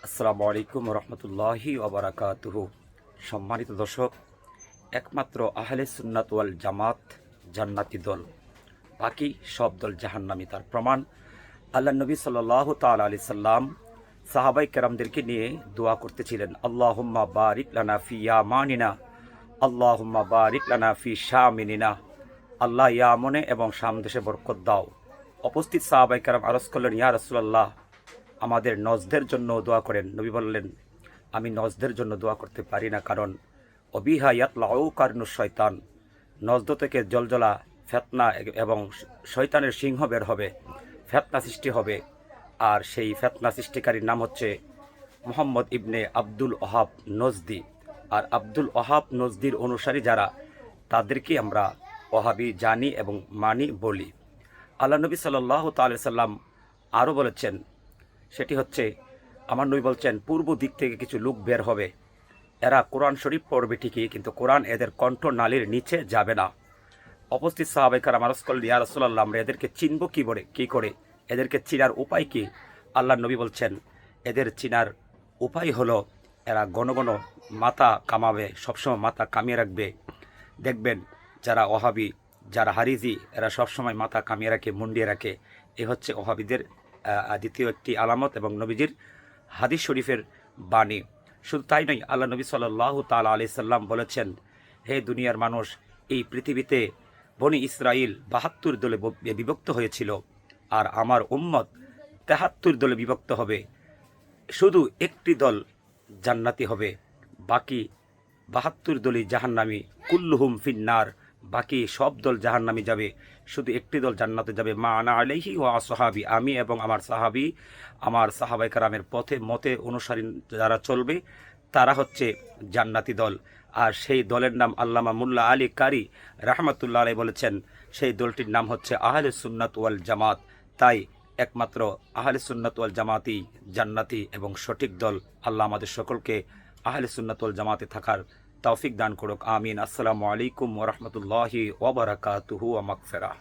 আসসালামু আলাইকুম রহমতুল্লাহি ওবারাকাতুহু। সম্মানিত দর্শক, একমাত্র আহলে সুন্নাত ওয়াল জামাত জান্নাতি দল, বাকি সব দল জাহান্নামী। তার প্রমাণ আল্লাহ নবী সাল্লাল্লাহু তাআলা আলাইহি সাল্লাম সাহাবাই কেরামদেরকে নিয়ে দোয়া করতেছিলেন, আল্লাহুম্মা বারিক লানা ফি ইয়ামানিনা, আল্লাহুম্মা বারিক লানা ফি শামিনিনা। আল্লাহ ইয়ামনে এবং শাম দেশে বরকত দাও। উপস্থিত সাহাবাই কেরাম আরজ করলেন, ইয়া রাসূলুল্লাহ, আমাদের নজদের জন্য দোয়া করেন। নবী বললেন, আমি নজদের জন্য দোয়া করতে পারি না, কারণ অবিহা ইয়াতলাউ কারনু শয়তান, নজদ থেকে জলজলা ফেতনা এবং শয়তানের সিংহ বের হবে, ফেতনা সৃষ্টি হবে। আর সেই ফেতনা সৃষ্টিকারীর নাম হচ্ছে মুহাম্মদ ইবনে আব্দুল ওহাব নজদি। আর আব্দুল ওহাব নজদির অনুসারী যারা, তাদেরকে আমরা ওহাবি জানি এবং মানি বলি। আল্লাহ নবী সাল্লাল্লাহু তাআলা সাল্লাম আরও বলেছেন, সেটি হচ্ছে, আমার নবী বলছেন, পূর্ব দিক থেকে কিছু লোক বের হবে, এরা কোরআন শরীফ পড়বে ঠিকই, কিন্তু কোরআন এদের কণ্ঠ নালীর নিচে যাবে না। উপস্থিত সাহাবায়ে কেরাম আরজ করলেন, ইয়া রাসূলুল্লাহ, আমরা এদেরকে চিনব কি করে, এদেরকে চিনার উপায় কি? আল্লাহ নবী বলছেন, এদের চিনার উপায় হলো, এরা ঘন ঘন মাথা কামাবে, সবসময় মাথা কামিয়ে রাখবে। দেখবেন যারা ওহাবি, যারা হারিজি, এরা সবসময় মাথা কামিয়ে রাখে, মুন্ডিয়ে রাখে। এ হচ্ছে ওহাবিদের দ্বিতীয় একটি আলামত এবং নবীজির হাদিস শরীফের বাণী। শুধু তাই নয়, আল্লাহ নবী সাল্লাল্লাহু তাআলা আলাইহি সাল্লাম বলেছেন, হে দুনিয়ার মানুষ, এই পৃথিবীতে বনি ইসরাইল ৭২ দলে বিভক্ত হয়েছিল, আর আমার উম্মত ৭৩ দলে বিভক্ত হবে। শুধু একটি দল জান্নাতি হবে, বাকি ৭২ দলই জাহান্নামী। কুল্লুহুম ফিন্নার, বাকি সব দল জাহান্নামী যাবে, শুধু একটি দল জান্নাতে যাবে। মা আনা আলাইহি ওয়া আসহাবি, আমি এবং আমার সাহাবি, আমার সাহাবায়ে কেরামের পথে মতে অনুসারী যারা চলবে, তারা হচ্ছে জান্নাতি দল। আর সেই দলের নাম আল্লামা মুল্লা আলী কারি রাহমাতুল্লাহ আলাইহি বলেছেন, সেই দলটির নাম হচ্ছে আহলে সুন্নাত ওয়াল জামাত। তাই একমাত্র আহলে সুন্নাত ওয়াল জামাতই জান্নাতি এবং সঠিক দল। আল্লাহ আমাদের সকলকে আহলে সুন্নাত ওয়াল জামাতে থাকার তৌফিক দান করুক, আমিন। আসসালামু আলাইকুম ওয়া রাহমাতুল্লাহি ওয়া বারাকাতুহু ওয়া মাগফিরাহ।